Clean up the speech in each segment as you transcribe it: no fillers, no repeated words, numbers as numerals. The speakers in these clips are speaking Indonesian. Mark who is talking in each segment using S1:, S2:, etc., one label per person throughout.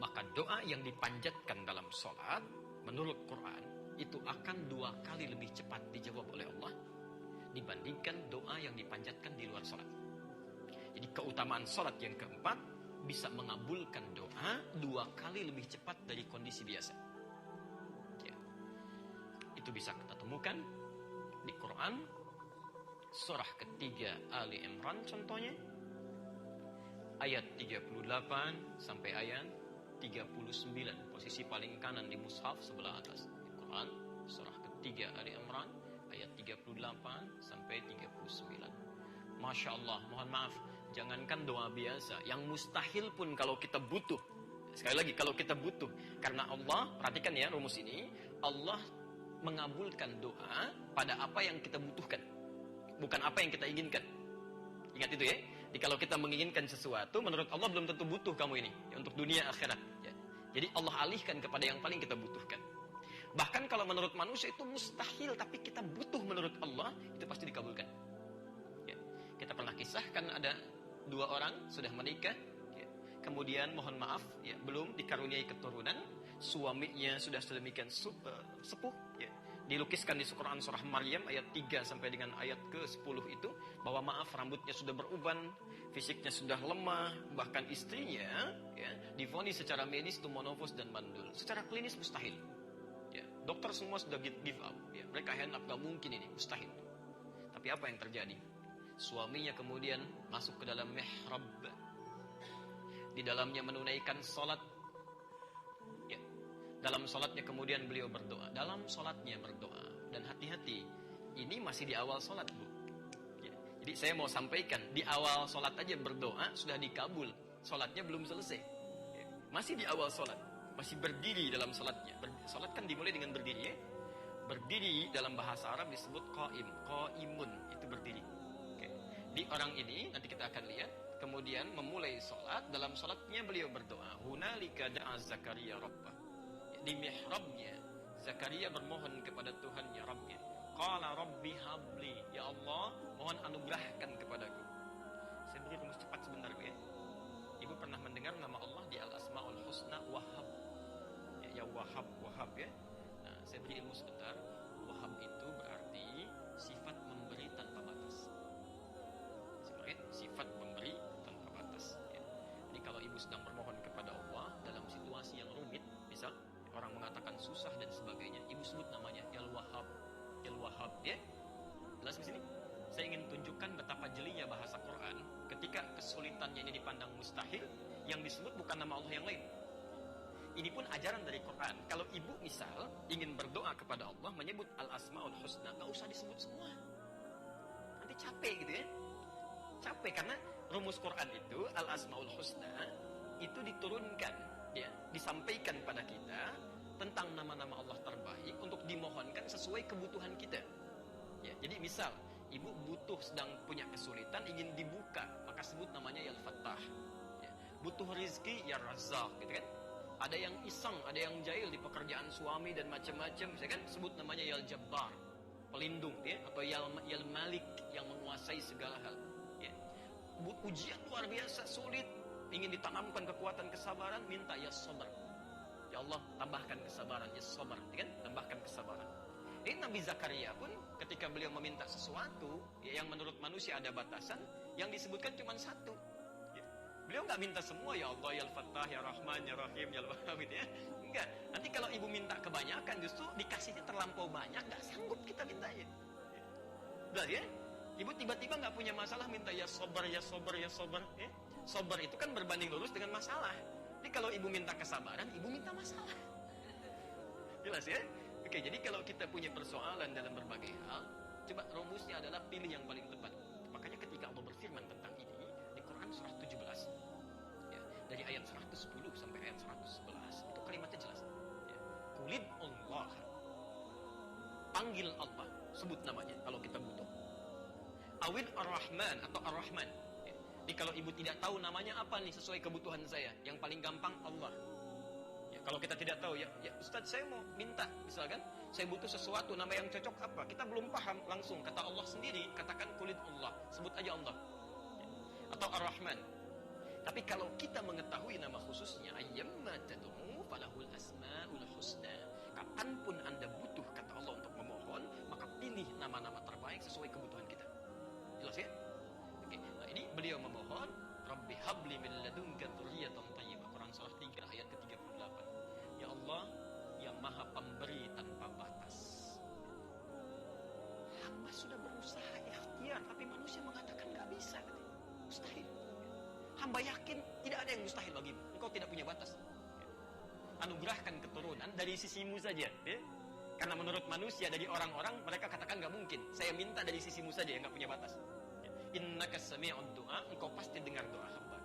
S1: maka doa yang dipanjatkan dalam sholat menurut Quran itu akan 2 kali lebih cepat dijawab oleh Allah dibandingkan doa yang dipanjatkan di luar sholat. Jadi keutamaan sholat yang keempat, bisa mengabulkan doa 2 kali lebih cepat dari kondisi biasa. Ya. Itu bisa kita temukan di Quran surah ketiga Ali Imran contohnya, ayat 38 sampai ayat 39, posisi paling kanan di mushaf sebelah atas. Di Quran surah ketiga Ali Imran ayat 38 sampai 39. Masya Allah, mohon maaf, jangankan doa biasa, yang mustahil pun kalau kita butuh. Sekali lagi, kalau kita butuh, karena Allah, perhatikan ya rumus ini, Allah mengabulkan doa pada apa yang kita butuhkan, bukan apa yang kita inginkan. Ingat itu ya. Jadi kalau kita menginginkan sesuatu, menurut Allah belum tentu butuh kamu ini ya, untuk dunia akhirat. Ya. Jadi Allah alihkan kepada yang paling kita butuhkan. Bahkan kalau menurut manusia itu mustahil, tapi kita butuh menurut Allah, itu pasti dikabulkan. Ya. Kita pernah kisahkan ada 2 orang sudah menikah, ya. Kemudian mohon maaf, ya, belum dikaruniai keturunan, suaminya sudah sedemikian sepuh, ya. Dilukiskan di Quran surah Maryam ayat 3 sampai dengan ayat ke-10 itu, bahwa maaf, rambutnya sudah beruban, fisiknya sudah lemah, bahkan istrinya ya, divonis secara medis itu monofos dan mandul. Secara klinis mustahil. Ya, dokter semua sudah give up. Ya, mereka hand up, gak mungkin ini, mustahil. Tapi apa yang terjadi? Suaminya kemudian masuk ke dalam mihrab. Di dalamnya menunaikan sholat. Ya. Dalam sholatnya kemudian beliau berdoa. Dalam sholatnya berdoa. Dan hati-hati, ini masih di awal sholat, Bu. Ya. Jadi saya mau sampaikan, di awal sholat aja berdoa sudah dikabul. Sholatnya belum selesai. Ya. Masih di awal sholat. Masih berdiri dalam sholatnya. Sholat kan dimulai dengan berdiri ya. Berdiri dalam bahasa Arab disebut qaim. Qaimun, itu berdiri. Oke. Di orang ini, nanti kita akan lihat, kemudian memulai sholat. Dalam sholatnya beliau berdoa. Hunalika da'a Zakaria Rabbah. Di mihrabnya Zakaria bermohon kepada Tuhannya, Rabbnya. Qala Rabbi habli, ya Allah, mohon anugerahkan kepadaku. Saya beri rumus cepat sebentar ya. Ibu pernah mendengar nama Allah di Al-Asmaul Husna Wahhab. Ya Wahhab, Wahhab ya. Nah, saya beri ilmu sebentar. Wahhab itu berarti sifat memberi tanpa batas. Sifat memberi tanpa batas ya. Jadi kalau ibu sedang bermohon kepada Allah dalam situasi yang rumit, misal orang mengatakan susah dan sebagainya, ibu sebut namanya Al-Wahhab. Al-Wahhab ya. Jelas di sini? Saya ingin tunjukkan betapa jelinya bahasa Quran ketika kesulitannya ini dipandang mustahil, yang disebut bukan nama Allah yang lain. Ini pun ajaran dari Quran. Kalau ibu misal ingin berdoa kepada Allah menyebut Al-Asmaul Husna, gak usah disebut semua. Nanti capek gitu ya. Capek karena rumus Quran itu Al-Asmaul Husna itu diturunkan ya, disampaikan pada kita tentang nama-nama Allah terbaik untuk dimohonkan sesuai kebutuhan kita. Ya, jadi misal ibu butuh sedang punya kesulitan ingin dibuka, maka sebut namanya Ya Al-Fattah. Ya, butuh rizki Ya Razzaq gitu kan. Ada yang iseng, ada yang jahil di pekerjaan suami dan macam-macam, saya kan sebut namanya Ya Al-Jabbar, pelindung ya, atau Ya Al-Malik yang menguasai segala hal. Ya. Ujian luar biasa sulit, ingin ditanamkan kekuatan kesabaran, minta Ya Sabar. Ya Allah, tambahkan kesabaran, Ya Sabar, kan? Tambahkan kesabaran. Ini Nabi Zakaria pun ketika beliau meminta sesuatu ya, yang menurut manusia ada batasan, yang disebutkan cuma satu. Ya. Beliau nggak minta semua, Ya Allah, Ya Al-Fattah, Ya Rahman, Ya Rahim, Ya Al-Wahhab gitu ya. Enggak. Nanti kalau ibu minta kebanyakan, justru dikasihnya terlampau banyak, nggak sanggup kita mintain. Udah ya. Ibu tiba-tiba nggak punya masalah minta Ya Sabar, Ya Sabar, Ya Sabar. Ya. Sabar itu kan berbanding lurus dengan masalah. Jadi kalau ibu minta kesabaran, ibu minta masalah. Jelas ya? Oke, jadi kalau kita punya persoalan dalam berbagai hal, coba rumusnya adalah pilih yang paling tepat. Makanya ketika Allah berfirman tentang ini di Quran surah 17 ya, dari ayat 110 sampai ayat 111 itu kalimatnya jelas ya. Qulid Allah, panggil Allah, sebut namanya kalau kita butuh. Awil Ar-Rahman atau Ar-Rahman ya. Jadi kalau ibu tidak tahu namanya apa nih sesuai kebutuhan saya, yang paling gampang Allah. Kalau kita tidak tahu ya Ustadz saya mau minta misalkan saya butuh sesuatu, nama yang cocok apa, kita belum paham langsung, kata Allah sendiri, katakan kulit Allah, sebut aja Allah ya. Atau Ar-Rahman. Tapi kalau kita mengetahui nama khususnya, ayyamma tad'u falahul asmaul husna. Kapanpun Anda butuh kata Allah untuk memohon, maka pilih nama-nama terbaik sesuai kebutuhan kita. Jelas ya? Oke. Nah, ini beliau memohon, Rabbi habli min ladunka dzurriyyatan thayyibah. Quran surah 3 ayat ke-38. Ya Allah, yang Maha Pemberi tanpa batas. Hamba sudah berusaha ikhtiar, tapi manusia mengatakan nggak bisa, mustahil. Hamba yakin tidak ada yang mustahil bagimu. Engkau tidak punya batas. Anugerahkan keturunan dari sisimu saja. Ya? Karena menurut manusia, dari orang-orang, mereka katakan nggak mungkin. Saya minta dari sisimu saja yang nggak punya batas. Innaka sami'ud du'a, engkau pasti dengar doa hamba.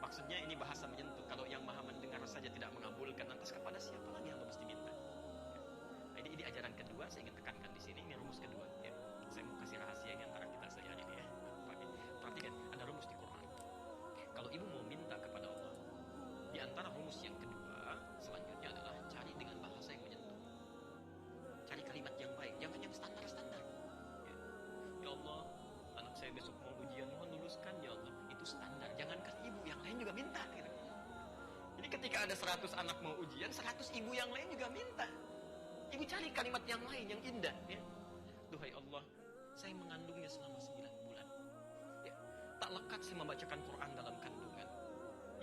S1: Maksudnya ini bahasa menyentuh. Kalau yang maha mendengar saja tidak mengabulkan, lantas kepada siapa lagi hamba mesti minta? Nah, ini ajaran kedua, saya ingin tekankan di sini. Ini rumus kedua. Ya. Saya mau kasih rahasia ini antara kita saja ini ya. Perhatikan, ada rumus di Quran. Kalau ibu mau minta kepada Allah, di antara rumus yang kedua selanjutnya adalah cari dengan bahasa yang menyentuh. Cari kalimat yang baik, jangan yang standar-standar. Ya Allah, anak saya besok mau ujian, mohon luluskan ya Allah. Itu standar, jangankan ibu, yang lain juga minta gitu. Jadi ketika ada 100 anak mau ujian, 100 ibu yang lain juga minta. Ibu cari kalimat yang lain, yang indah ya. Duhai Allah, saya mengandungnya selama 9 bulan. Tak lekat saya membacakan Quran dalam kandungan.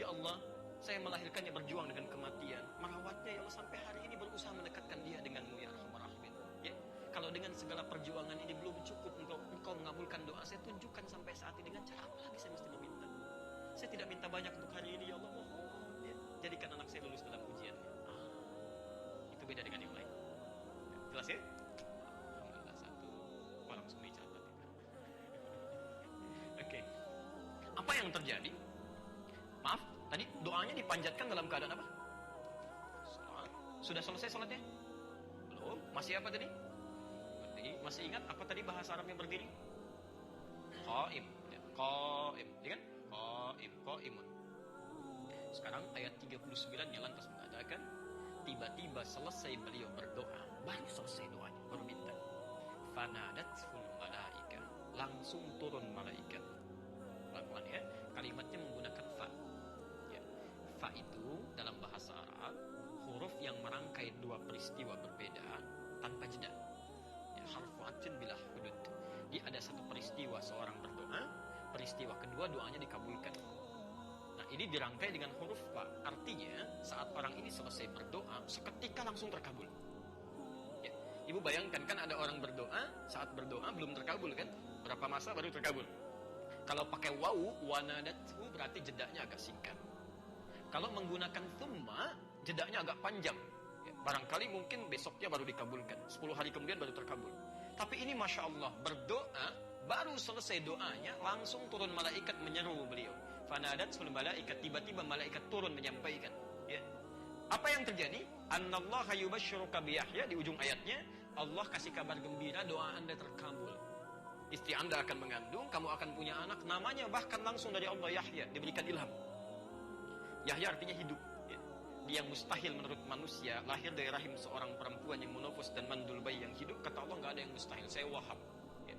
S1: Ya Allah, saya melahirkannya berjuang dengan kematian. Merawatnya ya Allah sampai hari ini berusaha mendekatkan dia denganmu ya Arhamar Rahimin. Ya, kalau dengan segala perjuangan ini belum cukup engkau mengabulkan doa saya, tunjukkan sampai saat ini dengan cara apa lagi saya mesti meminta. Saya tidak minta banyak untuk hari ini ya Allah, mohon. Ya, jadikan anak saya lulus dalam ujian. Itu beda dengan yang lain. Ya, jelas ya? Alhamdulillah satu. Langsung dicatat. Oke. Apa yang terjadi? Maaf, tadi doanya dipanjatkan dalam keadaan apa? Salat. Sudah selesai salatnya? Belum. Masih apa tadi? Berarti masih ingat apa tadi bahasa Arabnya berdiri? Qaim. Ya, qaim. Ya kan? Qaim, qaimun. Sekarang ayat 39-nya lantas mengatakan, tiba-tiba selesai beliau berdoa, baru selesai doanya, baru minta. Fanadatul malaika, langsung turun malaikat. Pelan-pelan ya, kalimatnya menggunakan fa. Ya. Fa itu dalam bahasa Arab huruf yang merangkai dua peristiwa berbeda tanpa jeda. Ya, harfu atfin bila hudud. Dia ada satu peristiwa seorang berdoa, peristiwa kedua doanya dikabulkan. Nah, ini dirangkai dengan huruf fa. Artinya saat orang ini selesai berdoa, seketika langsung terkabul. Ya. Ibu bayangkan kan ada orang berdoa, saat berdoa belum terkabul kan? Berapa masa baru terkabul? Kalau pakai wawu, wanadathu berarti jedanya agak singkat. Kalau menggunakan thumma, jedanya agak panjang. Ya, barangkali mungkin besoknya baru dikabulkan, 10 hari kemudian baru terkabul. Tapi ini Masya Allah, berdoa, baru selesai doanya, langsung turun malaikat menyeru beliau. Fanadatul malaikat, tiba-tiba malaikat turun menyampaikan. Ya. Apa yang terjadi? Annallaha yubashshiruka bi Yahya, di ujung ayatnya, Allah kasih kabar gembira, doa Anda terkabul. Istri Anda akan mengandung, kamu akan punya anak, namanya bahkan langsung dari Allah Yahya, diberikan ilham. Yahya artinya hidup. Ya. Dia mustahil menurut manusia, lahir dari rahim seorang perempuan yang monofos dan mandul bayi yang hidup, kata Allah nggak ada yang mustahil, saya Wahab. Ya.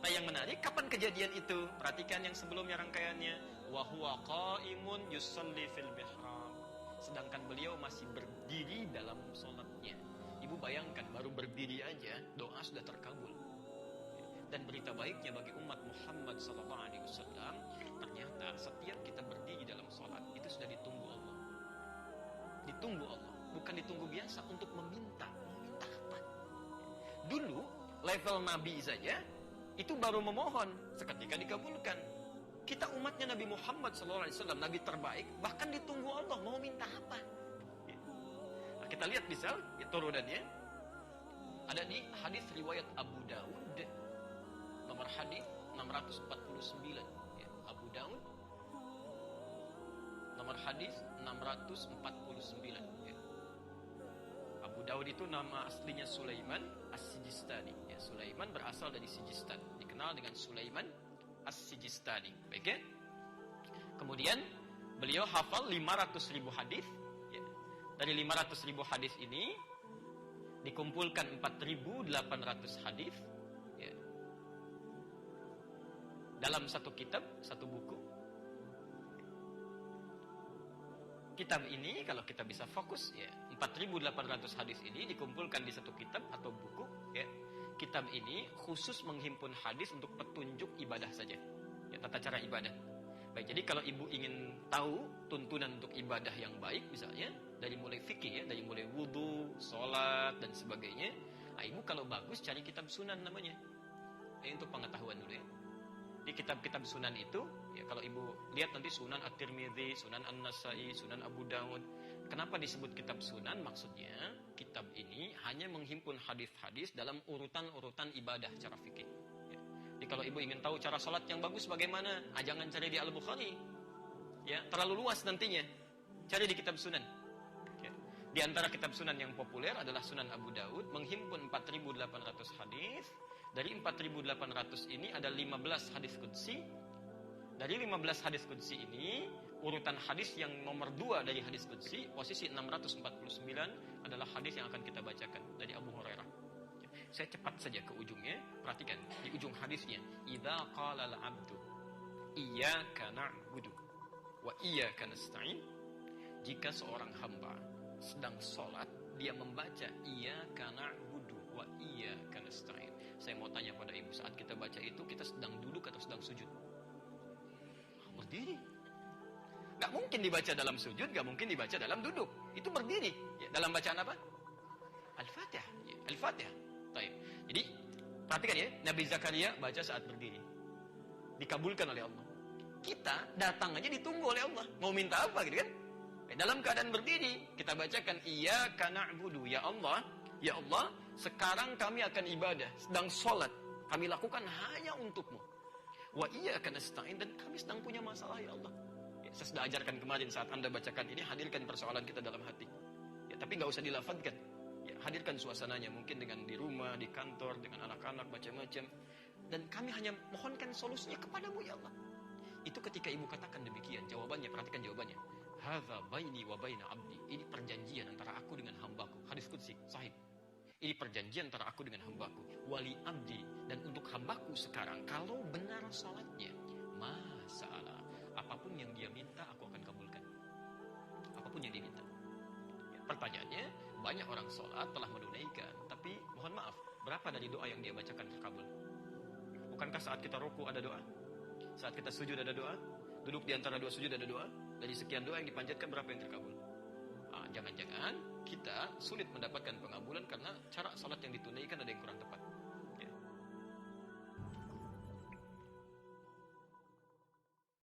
S1: Nah yang menarik, kapan kejadian itu? Perhatikan yang sebelumnya rangkaiannya. Wa huwa qaimun yusalli fil mihrab. Sedangkan beliau masih berdiri dalam sholatnya. Ibu bayangkan, baru berdiri aja, doa sudah terkabul. Dan berita baiknya bagi umat Muhammad SAW, ternyata setiap kita berdiri dalam sholat itu sudah ditunggu Allah. Ditunggu Allah, bukan ditunggu biasa untuk meminta. Meminta apa? Dulu level Nabi saja itu baru memohon, seketika dikabulkan. Kita umatnya Nabi Muhammad SAW, Nabi terbaik, bahkan ditunggu Allah, mau minta apa? Nah, kita lihat misal turunannya ada di hadis riwayat Abu Daud. Nomor hadis 649 ya, Abu Daud nomor hadis 649 ya. Abu Daud itu nama aslinya Sulaiman As-Sijistani ya. Sulaiman berasal dari Sijistan, dikenal dengan Sulaiman As-Sijistani. Baik ya? Kemudian beliau hafal 500.000 hadis ya. Dari 500.000 hadis ini dikumpulkan 4.800 hadis ya. Dalam satu kitab, satu buku. Kitab ini kalau kita bisa fokus ya, 4.800 hadis ini dikumpulkan di satu kitab atau buku ya. Kitab ini khusus menghimpun hadis untuk petunjuk ibadah saja. Ya, tata cara ibadah. Baik, jadi kalau ibu ingin tahu tuntunan untuk ibadah yang baik misalnya dari mulai fikih ya, dari mulai wudu, sholat dan sebagainya. Nah, ibu kalau bagus cari kitab sunan namanya. Ini untuk pengetahuan dulu ya. Di kitab-kitab sunan itu, ya kalau ibu lihat nanti Sunan At-Tirmidzi, Sunan An-Nasai, Sunan Abu Dawud. Kenapa disebut kitab sunan? Maksudnya, kitab ini hanya menghimpun hadis-hadis dalam urutan-urutan ibadah cara fikih. Ya. Jadi kalau ibu ingin tahu cara sholat yang bagus bagaimana, jangan cari di Al-Bukhari. Ya, terlalu luas nantinya. Cari di kitab sunan. Ya. Di antara kitab sunan yang populer adalah Sunan Abu Dawud, menghimpun 4.800 hadis. Dari 4.800 ini ada 15 hadis qudsi. Dari 15 hadis qudsi ini, urutan hadis yang nomor 2 dari hadis qudsi, posisi 649 adalah hadis yang akan kita bacakan dari Abu Hurairah. Saya cepat saja ke ujungnya. Perhatikan di ujung hadisnya, idza qala al-'abdu iyyaka na'budu wa iyyaka nasta'in. Jika seorang hamba sedang sholat, dia membaca iyyaka na'budu wa iyyaka nasta'in. Saya mau tanya pada ibu, saat kita baca itu, kita sedang duduk atau sedang sujud? Berdiri. Gak mungkin dibaca dalam sujud, gak mungkin dibaca dalam duduk. Itu berdiri. Ya, dalam bacaan apa? Al-Fatihah. Ya, Al-Fatihah. Baik. Jadi, perhatikan ya, Nabi Zakaria baca saat berdiri. Dikabulkan oleh Allah. Kita datang aja ditunggu oleh Allah. Mau minta apa gitu kan? Dalam keadaan berdiri, kita bacakan iyyaka na'budu, ya Allah, sekarang kami akan ibadah, sedang sholat, kami lakukan hanya untukmu. Wa iyyaka nasta'in, dan kami sedang punya masalah ya Allah. Ya, saya sudah ajarkan kemarin saat Anda bacakan ini, hadirkan persoalan kita dalam hati. Ya, tapi nggak usah dilafadzkan. Ya, hadirkan suasananya, mungkin dengan di rumah, di kantor, dengan anak-anak, macam-macam. Dan kami hanya mohonkan solusinya kepadamu ya Allah. Itu ketika ibu katakan demikian, jawabannya, perhatikan jawabannya. Hadza baini wa baina abdi. Ini perjanjian antara aku dengan hambaku. Hadis qudsi, sahih. Ini perjanjian antara aku dengan hambaku. Wali abdi, dan untuk hambaku sekarang, kalau benar salatnya, masalah apapun yang dia minta aku akan kabulkan. Apapun yang dia minta. Ya, pertanyaannya, banyak orang salat telah menunaikan, tapi mohon maaf, berapa dari doa yang dia bacakan terkabul? Bukankah saat kita ruku ada doa? Saat kita sujud ada doa? Duduk di antara dua sujud ada doa? Dari sekian doa yang dipanjatkan, berapa yang terkabul? Jangan-jangan kita sulit mendapatkan pengabulan karena cara salat yang ditunaikan ada yang kurang tepat.